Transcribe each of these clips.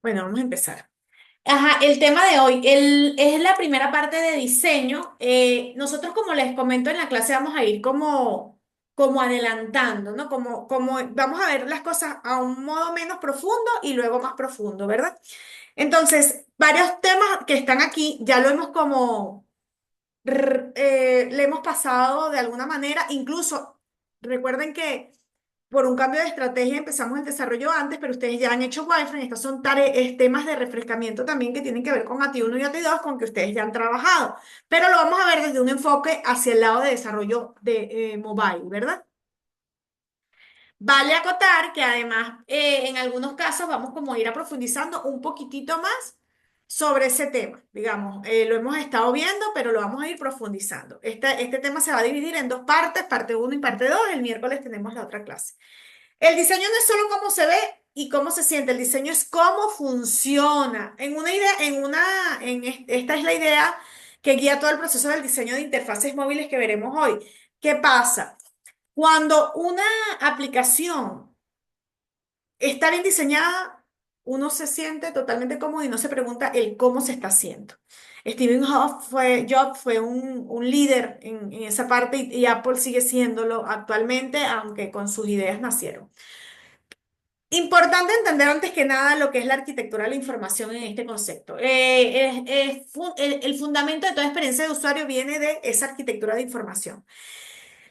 Bueno, vamos a empezar. Ajá, el tema de hoy es la primera parte de diseño. Nosotros, como les comento en la clase, vamos a ir como adelantando, ¿no? Como vamos a ver las cosas a un modo menos profundo y luego más profundo, ¿verdad? Entonces, varios temas que están aquí ya lo hemos le hemos pasado de alguna manera. Incluso recuerden que por un cambio de estrategia empezamos el desarrollo antes, pero ustedes ya han hecho wireframe. Estos son temas de refrescamiento también que tienen que ver con ATI 1 y ATI 2 con que ustedes ya han trabajado. Pero lo vamos a ver desde un enfoque hacia el lado de desarrollo de mobile, ¿verdad? Vale acotar que además en algunos casos vamos como a ir a profundizando un poquitito más sobre ese tema. Digamos, lo hemos estado viendo, pero lo vamos a ir profundizando. Este tema se va a dividir en dos partes, parte uno y parte 2. El miércoles tenemos la otra clase. El diseño no es solo cómo se ve y cómo se siente, el diseño es cómo funciona. En una idea, esta es la idea que guía todo el proceso del diseño de interfaces móviles que veremos hoy. ¿Qué pasa? Cuando una aplicación está bien diseñada, uno se siente totalmente cómodo y no se pregunta el cómo se está haciendo. Jobs fue un líder en esa parte y Apple sigue siéndolo actualmente, aunque con sus ideas nacieron. Importante entender antes que nada lo que es la arquitectura de la información en este concepto. El fundamento de toda experiencia de usuario viene de esa arquitectura de información.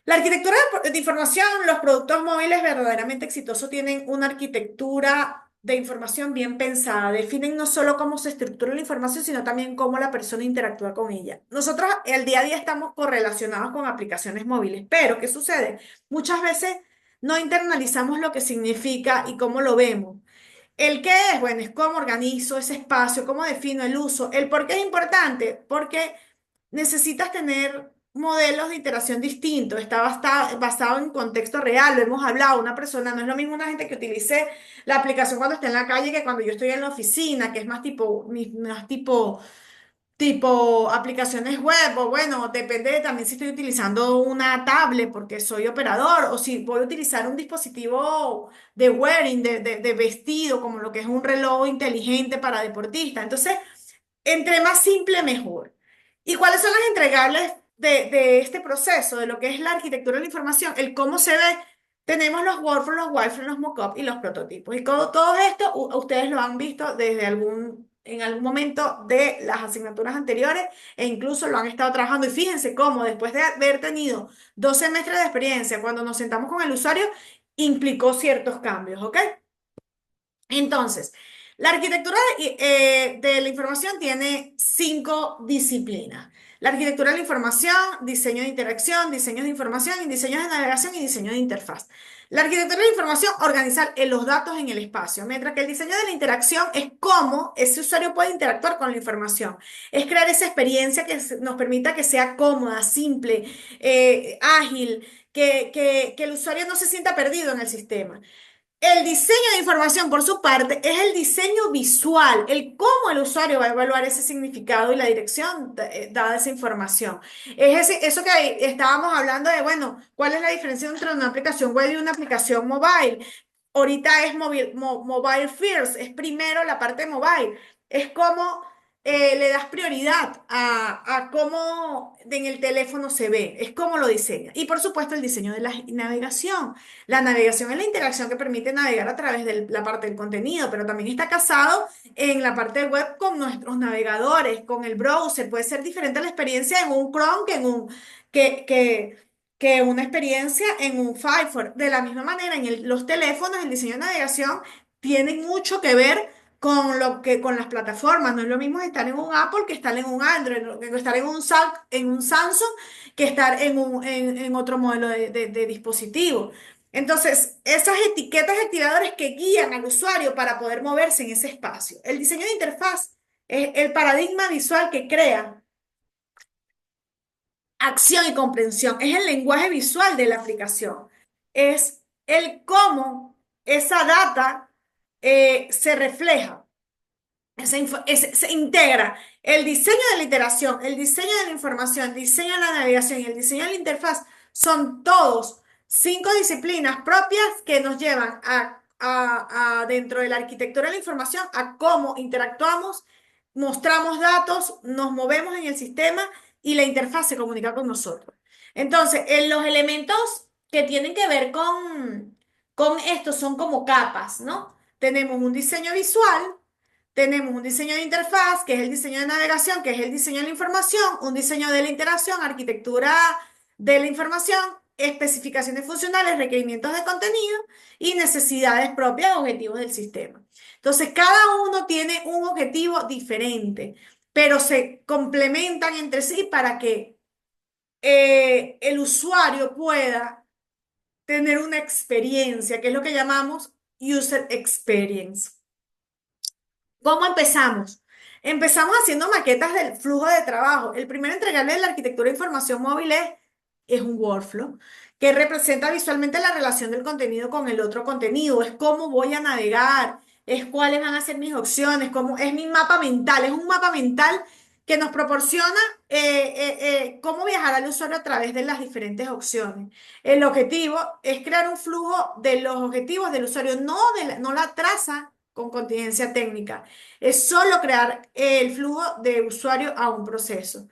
La arquitectura de información, los productos móviles verdaderamente exitosos tienen una arquitectura de información bien pensada. Definen no solo cómo se estructura la información, sino también cómo la persona interactúa con ella. Nosotros el día a día estamos correlacionados con aplicaciones móviles, pero ¿qué sucede? Muchas veces no internalizamos lo que significa y cómo lo vemos. ¿El qué es? Bueno, es cómo organizo ese espacio, cómo defino el uso. ¿El por qué es importante? Porque necesitas tener modelos de iteración distintos, está basado en contexto real, lo hemos hablado, una persona, no es lo mismo una gente que utilice la aplicación cuando está en la calle que cuando yo estoy en la oficina, que es más tipo aplicaciones web, o bueno, depende también si estoy utilizando una tablet porque soy operador, o si voy a utilizar un dispositivo de wearing, de vestido, como lo que es un reloj inteligente para deportistas. Entonces, entre más simple, mejor. ¿Y cuáles son las entregables de este proceso, de lo que es la arquitectura de la información? El cómo se ve. Tenemos los workflows, los wireframes, los mockups y los prototipos. Y todo esto ustedes lo han visto en algún momento de las asignaturas anteriores e incluso lo han estado trabajando. Y fíjense cómo después de haber tenido 2 semestres de experiencia, cuando nos sentamos con el usuario, implicó ciertos cambios, ¿ok? Entonces, la arquitectura de la información tiene 5 disciplinas. La arquitectura de la información, diseño de interacción, diseño de información, y diseño de navegación y diseño de interfaz. La arquitectura de la información organiza los datos en el espacio, mientras que el diseño de la interacción es cómo ese usuario puede interactuar con la información. Es crear esa experiencia que nos permita que sea cómoda, simple, ágil, que el usuario no se sienta perdido en el sistema. El diseño de información, por su parte, es el diseño visual, el cómo el usuario va a evaluar ese significado y la dirección dada esa información. Eso que estábamos hablando de, bueno, ¿cuál es la diferencia entre una aplicación web y una aplicación mobile? Ahorita es mobile first, es primero la parte mobile. Es como le das prioridad a cómo en el teléfono se ve, es cómo lo diseña. Y por supuesto el diseño de la navegación. La navegación es la interacción que permite navegar a través de la parte del contenido, pero también está casado en la parte web con nuestros navegadores, con el browser. Puede ser diferente la experiencia en un Chrome que, que, que una experiencia en un Firefox. De la misma manera, en los teléfonos, el diseño de navegación tiene mucho que ver con las plataformas. No es lo mismo estar en un Apple que estar en un Android, ¿no? Que estar en un Samsung que estar en otro modelo de dispositivo. Entonces, esas etiquetas activadores que guían al usuario para poder moverse en ese espacio. El diseño de interfaz es el paradigma visual que crea acción y comprensión. Es el lenguaje visual de la aplicación. Es el cómo esa data se refleja. Se integra el diseño de la iteración, el diseño de la información, el diseño de la navegación y el diseño de la interfaz son todos 5 disciplinas propias que nos llevan dentro de la arquitectura de la información a cómo interactuamos, mostramos datos, nos movemos en el sistema y la interfaz se comunica con nosotros. Entonces, en los elementos que tienen que ver con esto son como capas, ¿no? Tenemos un diseño visual, tenemos un diseño de interfaz, que es el diseño de navegación, que es el diseño de la información, un diseño de la interacción, arquitectura de la información, especificaciones funcionales, requerimientos de contenido y necesidades propias, objetivos del sistema. Entonces, cada uno tiene un objetivo diferente, pero se complementan entre sí para que el usuario pueda tener una experiencia, que es lo que llamamos user experience. ¿Cómo empezamos? Empezamos haciendo maquetas del flujo de trabajo. El primero entregarle de la arquitectura de información móvil es un workflow que representa visualmente la relación del contenido con el otro contenido. Es cómo voy a navegar, es cuáles van a ser mis opciones, cómo es mi mapa mental. Es un mapa mental que nos proporciona cómo viajar al usuario a través de las diferentes opciones. El objetivo es crear un flujo de los objetivos del usuario, no la traza con contingencia técnica. Es solo crear el flujo de usuario a un proceso.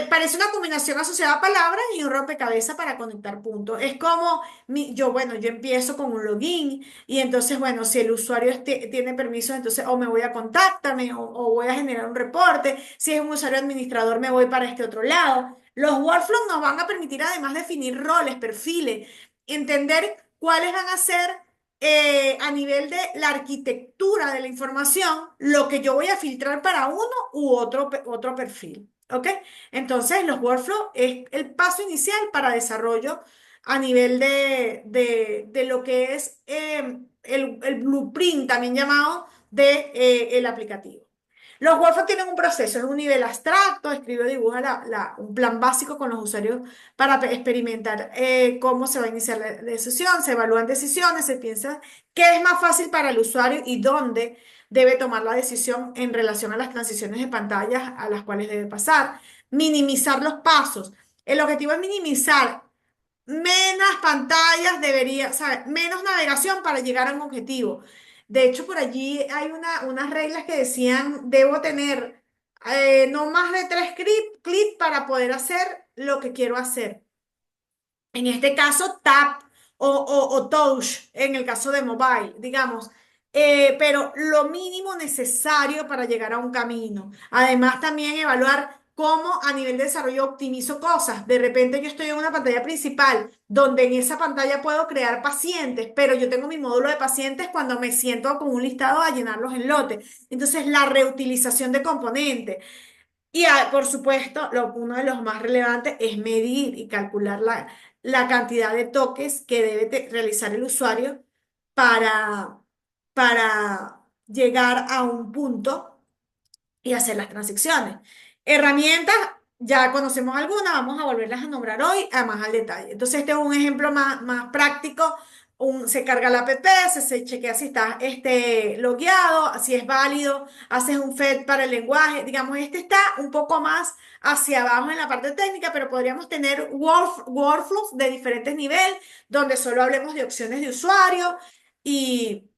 Parece una combinación asociada a palabras y un rompecabezas para conectar puntos. Es como bueno, yo empiezo con un login y entonces, bueno, si el usuario tiene permiso, entonces o me voy a contáctame o voy a generar un reporte. Si es un usuario administrador, me voy para este otro lado. Los workflows nos van a permitir además definir roles, perfiles, entender cuáles van a ser a nivel de la arquitectura de la información, lo que yo voy a filtrar para uno u otro perfil. ¿Ok? Entonces, los workflows es el paso inicial para desarrollo a nivel de lo que es el blueprint, también llamado de, el aplicativo. Los workflows tienen un proceso, es un nivel abstracto, escribe o dibuja un plan básico con los usuarios para experimentar cómo se va a iniciar la sesión, se evalúan decisiones, se piensa qué es más fácil para el usuario y dónde debe tomar la decisión en relación a las transiciones de pantallas a las cuales debe pasar. Minimizar los pasos. El objetivo es minimizar menos pantallas, ¿sabes? Menos navegación para llegar a un objetivo. De hecho, por allí hay unas reglas que decían, debo tener no más de 3 clics para poder hacer lo que quiero hacer. En este caso, tap o touch, en el caso de mobile, digamos. Pero lo mínimo necesario para llegar a un camino. Además, también evaluar cómo a nivel de desarrollo optimizo cosas. De repente yo estoy en una pantalla principal, donde en esa pantalla puedo crear pacientes, pero yo tengo mi módulo de pacientes cuando me siento con un listado a llenarlos en lote. Entonces, la reutilización de componentes. Y por supuesto, uno de los más relevantes es medir y calcular la cantidad de toques que debe realizar el usuario para, para llegar a un punto y hacer las transacciones. Herramientas, ya conocemos algunas, vamos a volverlas a nombrar hoy, a más al detalle. Entonces, este es un ejemplo más práctico. Se carga la app, se chequea si está logueado, si es válido, haces un fetch para el lenguaje. Digamos, este está un poco más hacia abajo en la parte técnica, pero podríamos tener workflows de diferentes niveles, donde solo hablemos de opciones de usuario y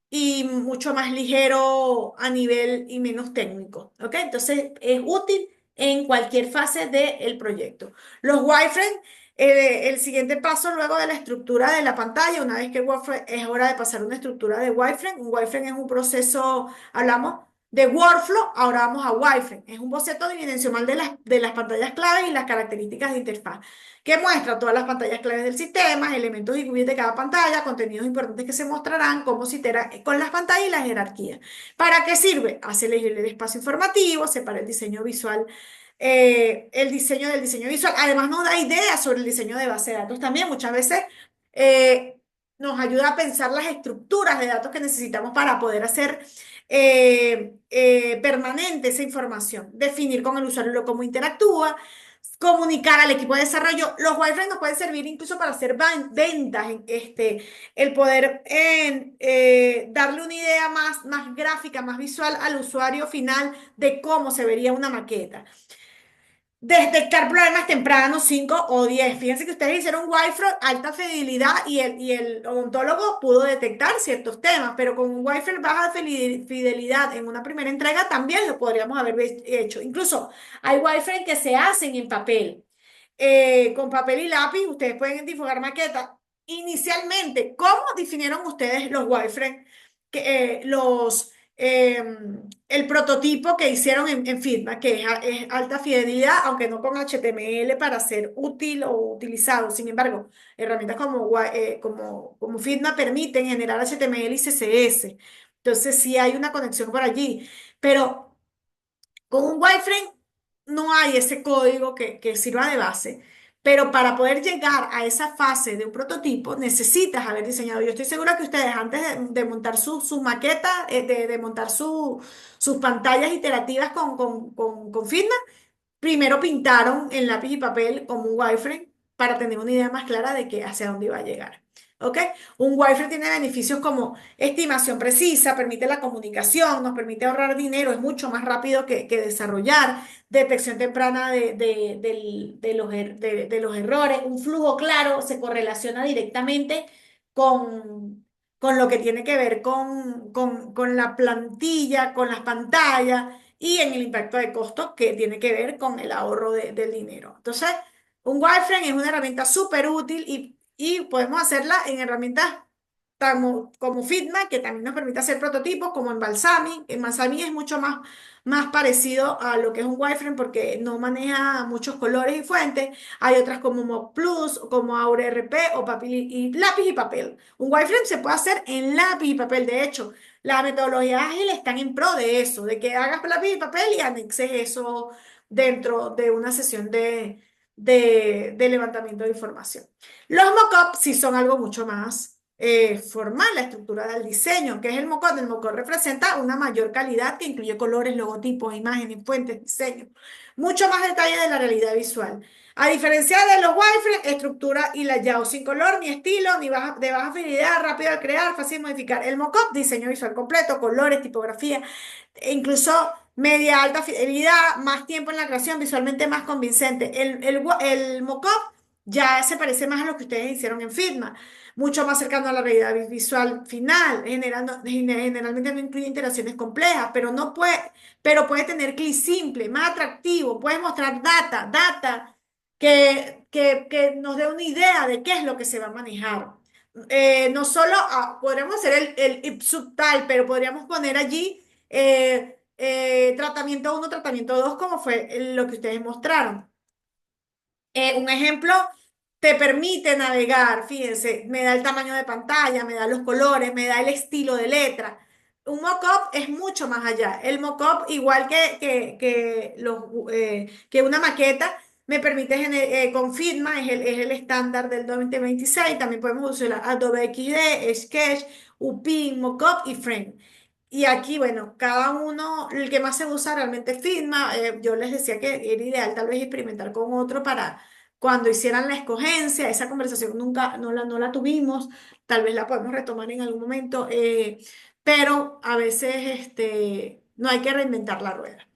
y mucho más ligero a nivel y menos técnico, ¿ok? Entonces es útil en cualquier fase del proyecto. Los wireframes, el siguiente paso luego de la estructura de la pantalla, una vez que el wireframe es hora de pasar a una estructura de wireframe. Un wireframe es un proceso, hablamos de workflow, ahora vamos a wireframe. Es un boceto bidimensional de las pantallas clave y las características de interfaz que muestra todas las pantallas claves del sistema, elementos y cubiertos de cada pantalla, contenidos importantes que se mostrarán, cómo se itera con las pantallas y la jerarquía. ¿Para qué sirve? Hace legible el espacio informativo, separa el diseño visual, el diseño del diseño visual. Además, nos da ideas sobre el diseño de base de datos también. Muchas veces nos ayuda a pensar las estructuras de datos que necesitamos para poder hacer permanente esa información, definir con el usuario cómo interactúa, comunicar al equipo de desarrollo. Los wireframes nos pueden servir incluso para hacer ventas, el poder darle una idea más gráfica, más visual al usuario final de cómo se vería una maqueta. Detectar problemas tempranos, 5 o 10. Fíjense que ustedes hicieron wireframe alta fidelidad y el odontólogo pudo detectar ciertos temas, pero con un wireframe baja fidelidad en una primera entrega también lo podríamos haber hecho. Incluso hay wireframe que se hacen en papel. Con papel y lápiz, ustedes pueden dibujar maquetas. Inicialmente, ¿cómo definieron ustedes los wireframe? El prototipo que hicieron en Figma, que es alta fidelidad, aunque no con HTML para ser útil o utilizado. Sin embargo, herramientas como Figma permiten generar HTML y CSS. Entonces, sí hay una conexión por allí. Pero con un wireframe no hay ese código que sirva de base, pero para poder llegar a esa fase de un prototipo necesitas haber diseñado. Yo estoy segura que ustedes antes de montar su maqueta, de montar sus pantallas iterativas con Figma, primero pintaron en lápiz y papel como un wireframe para tener una idea más clara de que hacia dónde iba a llegar. ¿Ok? Un wireframe tiene beneficios como estimación precisa, permite la comunicación, nos permite ahorrar dinero, es mucho más rápido que desarrollar, detección temprana de los errores, un flujo claro se correlaciona directamente con lo que tiene que ver con la plantilla, con las pantallas y en el impacto de costo que tiene que ver con el ahorro del dinero. Entonces, un wireframe es una herramienta súper útil y podemos hacerla en herramientas como Figma, que también nos permite hacer prototipos, como en Balsamiq. En Balsamiq es mucho más parecido a lo que es un wireframe porque no maneja muchos colores y fuentes. Hay otras como Mock Plus, como Aura RP o papel y lápiz y papel. Un wireframe se puede hacer en lápiz y papel. De hecho, las metodologías ágiles están en pro de eso, de que hagas lápiz y papel y anexes eso dentro de una sesión de levantamiento de información. Los mockups sí son algo mucho más formal, la estructura del diseño. ¿Que es el mockup? El mockup representa una mayor calidad que incluye colores, logotipos, imágenes, fuentes, diseño. Mucho más detalle de la realidad visual. A diferencia de los wireframes, estructura y layout sin color, ni estilo, ni de baja fidelidad, rápido de crear, fácil de modificar. El mockup, diseño visual completo, colores, tipografía, e incluso media alta fidelidad, más tiempo en la creación, visualmente más convincente. El mockup ya se parece más a lo que ustedes hicieron en Figma, mucho más cercano a la realidad visual final, generalmente no incluye interacciones complejas, pero puede tener clic simple, más atractivo, puede mostrar data que nos dé una idea de qué es lo que se va a manejar. No solo podríamos hacer el ipsum tal, pero podríamos poner allí tratamiento uno, tratamiento 2, como fue lo que ustedes mostraron. Un ejemplo te permite navegar, fíjense, me da el tamaño de pantalla, me da los colores, me da el estilo de letra. Un mockup es mucho más allá. El mockup, igual que una maqueta, me permite con Figma, es el estándar del 2026. También podemos usar Adobe XD, Sketch, Upin, Mockup y Frame. Y aquí, bueno, cada uno, el que más se usa realmente es Figma. Yo les decía que era ideal tal vez experimentar con otro para cuando hicieran la escogencia. Esa conversación nunca, no la tuvimos. Tal vez la podemos retomar en algún momento. Pero a veces no hay que reinventar la rueda.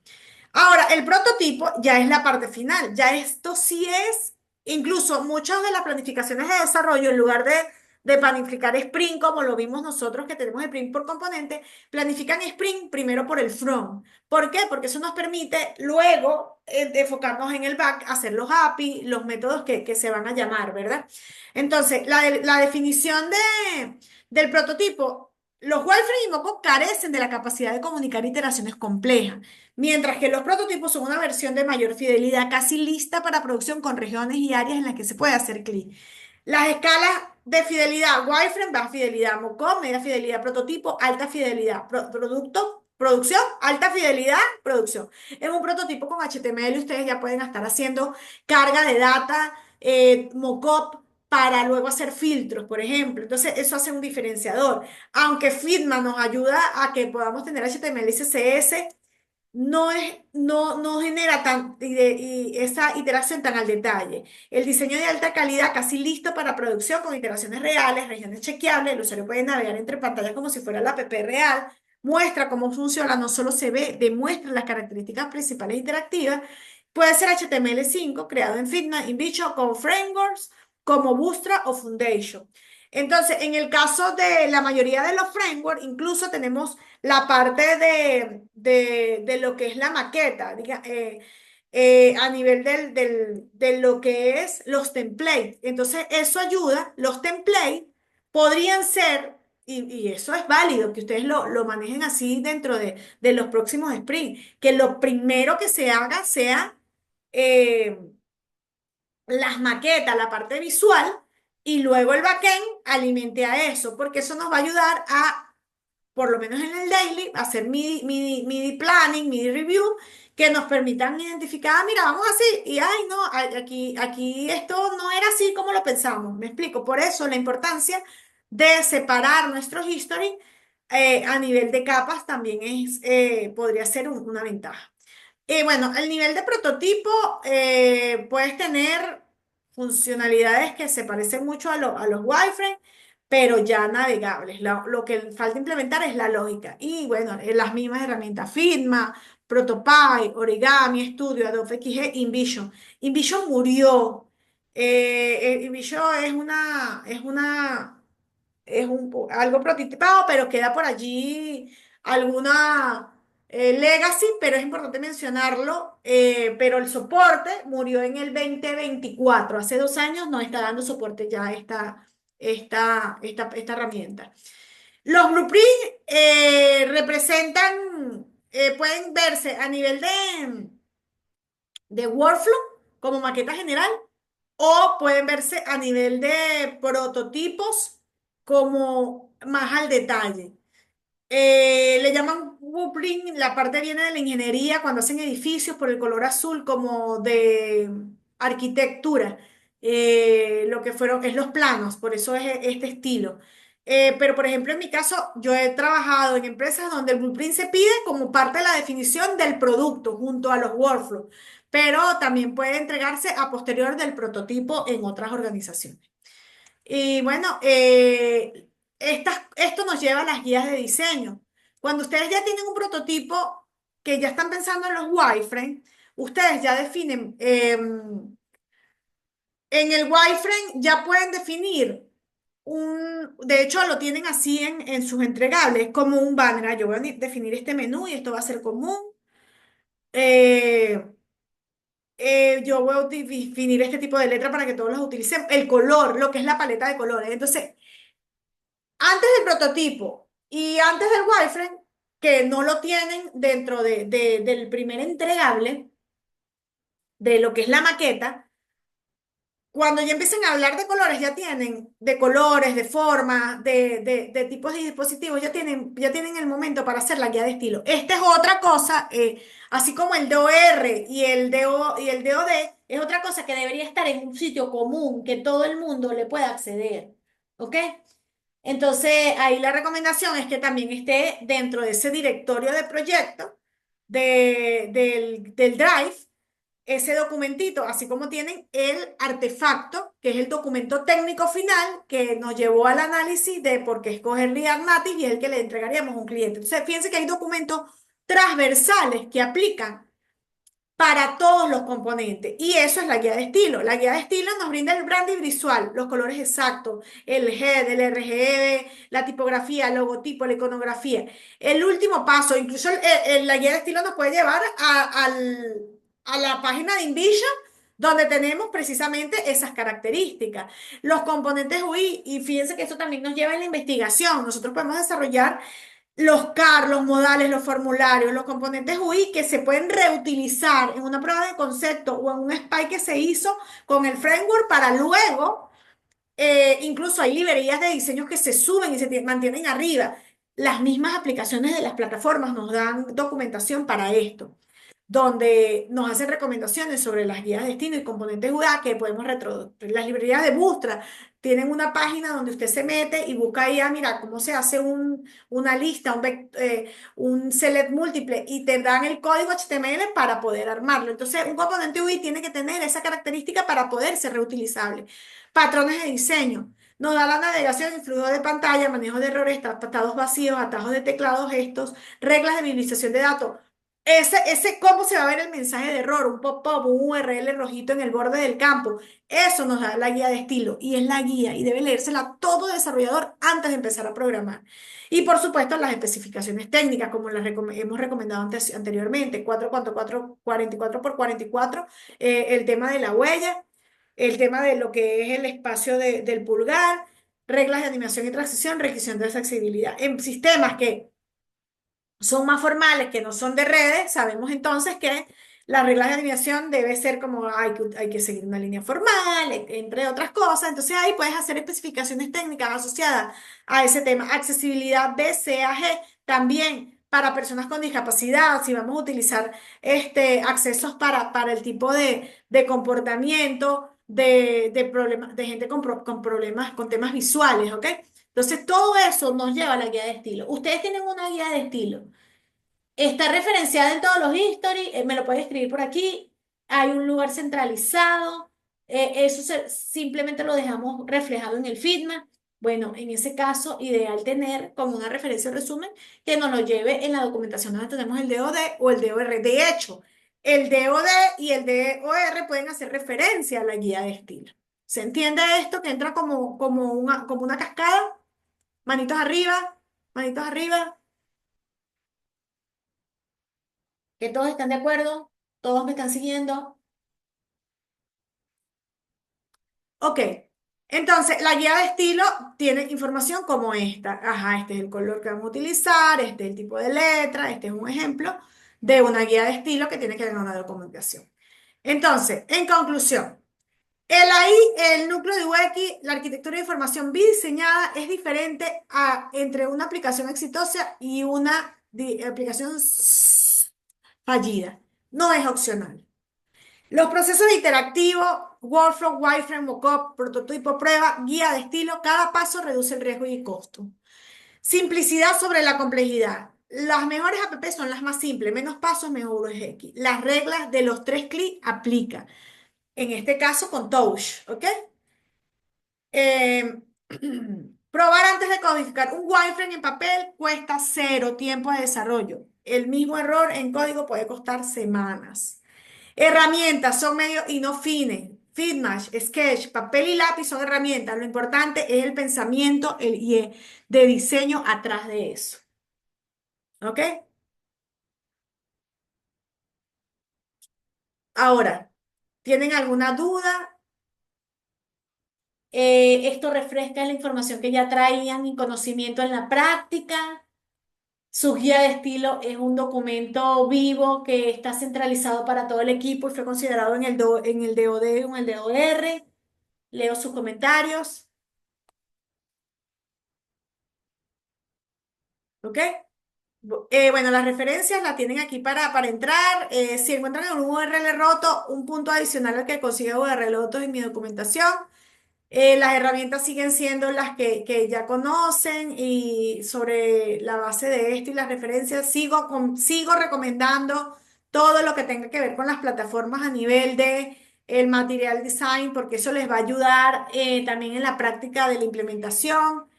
Ahora, el prototipo ya es la parte final, ya esto sí es, incluso muchas de las planificaciones de desarrollo, en lugar de planificar sprint como lo vimos nosotros que tenemos sprint por componente, planifican sprint primero por el front. ¿Por qué? Porque eso nos permite luego enfocarnos en el back, hacer los API, los métodos que se van a llamar, ¿verdad? Entonces, la definición del prototipo, los wireframe y Moco carecen de la capacidad de comunicar iteraciones complejas. Mientras que los prototipos son una versión de mayor fidelidad, casi lista para producción con regiones y áreas en las que se puede hacer clic. Las escalas de fidelidad, wireframe, baja fidelidad, mockup, media fidelidad, prototipo, alta fidelidad, producto, producción, alta fidelidad, producción. En un prototipo con HTML ustedes ya pueden estar haciendo carga de data, mockup, para luego hacer filtros, por ejemplo. Entonces, eso hace un diferenciador. Aunque Figma nos ayuda a que podamos tener HTML y CSS, no genera y esa iteración tan al detalle. El diseño de alta calidad, casi listo para producción con iteraciones reales, regiones chequeables, el usuario puede navegar entre pantallas como si fuera la app real, muestra cómo funciona, no solo se ve, demuestra las características principales interactivas Puede ser HTML5 creado en Figma, InVisual, con frameworks como Bootstrap o Foundation. Entonces, en el caso de la mayoría de los frameworks, incluso tenemos la parte de lo que es la maqueta, a nivel de lo que es los templates. Entonces, eso ayuda. Los templates podrían ser, y eso es válido, que ustedes lo manejen así dentro de los próximos sprints, que lo primero que se haga sea eh, las maquetas, la parte visual, y luego el backend alimente a eso, porque eso nos va a ayudar a, por lo menos en el daily, a hacer MIDI planning, MIDI review, que nos permitan identificar, "Ah, mira, vamos así, y ay, no, aquí esto no era así como lo pensamos". Me explico, por eso la importancia de separar nuestros history a nivel de capas también podría ser una ventaja. Bueno, el nivel de prototipo puedes tener funcionalidades que se parecen mucho a los wireframes, pero ya navegables. Lo que falta implementar es la lógica. Y bueno, las mismas herramientas Figma, ProtoPie, Origami Studio, Adobe XG, InVision. InVision murió. InVision es algo prototipado, pero queda por allí alguna legacy, pero es importante mencionarlo. Pero el soporte murió en el 2024. Hace 2 años no está dando soporte ya esta herramienta. Los blueprints pueden verse a nivel de workflow como maqueta general o pueden verse a nivel de prototipos como más al detalle. Le llaman blueprint, la parte viene de la ingeniería cuando hacen edificios por el color azul como de arquitectura, lo que fueron es los planos, por eso es este estilo. Pero por ejemplo en mi caso yo he trabajado en empresas donde el blueprint se pide como parte de la definición del producto junto a los workflows, pero también puede entregarse a posterior del prototipo en otras organizaciones. Y bueno, esto nos lleva a las guías de diseño. Cuando ustedes ya tienen un prototipo que ya están pensando en los wireframes, ustedes ya definen, en el wireframe ya pueden definir de hecho lo tienen así en sus entregables, como un banner. Yo voy a definir este menú y esto va a ser común. Eh, yo voy a definir este tipo de letra para que todos los utilicen. El color, lo que es la paleta de colores. Entonces, antes del prototipo y antes del wireframe, que no lo tienen dentro del primer entregable, de lo que es la maqueta, cuando ya empiecen a hablar de colores, ya tienen de colores, de formas, de tipos de dispositivos, ya tienen el momento para hacer la guía de estilo. Esta es otra cosa, así como el DOR y el DOD, es otra cosa que debería estar en un sitio común que todo el mundo le pueda acceder. ¿Ok? Entonces, ahí la recomendación es que también esté dentro de ese directorio de proyecto del Drive, ese documentito, así como tienen el artefacto, que es el documento técnico final que nos llevó al análisis de por qué escoger React Native y es el que le entregaríamos a un cliente. Entonces, fíjense que hay documentos transversales que aplican para todos los componentes. Y eso es la guía de estilo. La guía de estilo nos brinda el branding visual, los colores exactos, el head, el RGB, la tipografía, el logotipo, la iconografía. El último paso, incluso la guía de estilo nos puede llevar a la página de InVision, donde tenemos precisamente esas características. Los componentes UI, y fíjense que esto también nos lleva a la investigación. Nosotros podemos desarrollar los CAR, los modales, los formularios, los componentes UI que se pueden reutilizar en una prueba de concepto o en un SPY que se hizo con el framework para luego, incluso hay librerías de diseños que se suben y se mantienen arriba. Las mismas aplicaciones de las plataformas nos dan documentación para esto, donde nos hacen recomendaciones sobre las guías de destino y componentes UDA que podemos Las librerías de Bootstrap tienen una página donde usted se mete y busca ahí, mira, cómo se hace una lista, un select múltiple y te dan el código HTML para poder armarlo. Entonces, un componente UI tiene que tener esa característica para poder ser reutilizable. Patrones de diseño. Nos da la navegación, el flujo de pantalla, manejo de errores, atados vacíos, atajos de teclado, gestos, reglas de visualización de datos. ¿Cómo se va a ver el mensaje de error? Un pop-up, un URL rojito en el borde del campo. Eso nos da la guía de estilo y es la guía y debe leérsela todo desarrollador antes de empezar a programar. Y por supuesto las especificaciones técnicas, como hemos recomendado anteriormente, 44 por 44, el tema de la huella, el tema de lo que es el espacio del pulgar, reglas de animación y transición, requisición de accesibilidad. En sistemas que son más formales, que no son de redes, sabemos entonces que las reglas de alineación debe ser como hay que seguir una línea formal, entre otras cosas. Entonces ahí puedes hacer especificaciones técnicas asociadas a ese tema. Accesibilidad B, C, A, G, también para personas con discapacidad, si vamos a utilizar accesos para el tipo de comportamiento, de problemas, de gente con problemas, con temas visuales, ¿ok? Entonces, todo eso nos lleva a la guía de estilo. Ustedes tienen una guía de estilo. Está referenciada en todos los history, me lo pueden escribir por aquí. Hay un lugar centralizado. Simplemente lo dejamos reflejado en el feedback. Bueno, en ese caso, ideal tener como una referencia o resumen que nos lo lleve en la documentación donde tenemos el DOD o el DOR. De hecho, el DOD y el DOR pueden hacer referencia a la guía de estilo. ¿Se entiende esto que entra como una cascada? Manitos arriba, manitos arriba. Que todos están de acuerdo, todos me están siguiendo. Ok, entonces la guía de estilo tiene información como esta. Ajá, este es el color que vamos a utilizar, este es el tipo de letra, este es un ejemplo de una guía de estilo que tiene que ver con una documentación. Entonces, en conclusión, el núcleo de UX, la arquitectura de información bidiseñada es diferente entre una aplicación exitosa y una aplicación fallida. No es opcional. Los procesos interactivos, workflow, wireframe, mockup, prototipo, prueba, guía de estilo, cada paso reduce el riesgo y el costo. Simplicidad sobre la complejidad. Las mejores app son las más simples, menos pasos, mejor UX. Las reglas de los 3 clics aplican. En este caso con Touch, ¿ok? Eh, probar antes de codificar. Un wireframe en papel cuesta cero tiempo de desarrollo. El mismo error en código puede costar semanas. Herramientas son medios y no fines. Fitmatch, Sketch, papel y lápiz son herramientas. Lo importante es el pensamiento de diseño atrás de eso. ¿Ok? Ahora, ¿tienen alguna duda? Esto refresca la información que ya traían y conocimiento en la práctica. Su guía de estilo es un documento vivo que está centralizado para todo el equipo y fue considerado en el DOD o en el DOR. Leo sus comentarios. ¿Ok? Bueno, las referencias las tienen aquí para entrar. Si encuentran en un URL roto, un punto adicional al que consigue URL roto en mi documentación. Las herramientas siguen siendo las que ya conocen y sobre la base de esto y las referencias sigo recomendando todo lo que tenga que ver con las plataformas a nivel de el material design porque eso les va a ayudar también en la práctica de la implementación.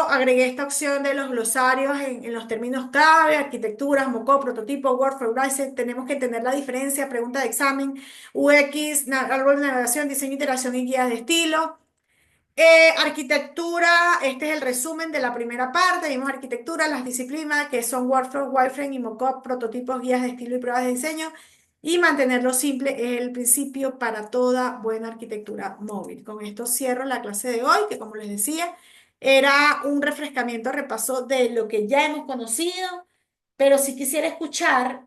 Agregué esta opción de los glosarios en los términos clave, arquitecturas, mockup, prototipo, workflow, Rise. Tenemos que entender la diferencia, pregunta de examen, UX, árbol de navegación, diseño, iteración y guías de estilo. Arquitectura, este es el resumen de la primera parte. Vimos arquitectura, las disciplinas que son workflow, wireframe y mockup, prototipos, guías de estilo y pruebas de diseño. Y mantenerlo simple es el principio para toda buena arquitectura móvil. Con esto cierro la clase de hoy, que como les decía, era un refrescamiento, repaso de lo que ya hemos conocido, pero si quisiera escuchar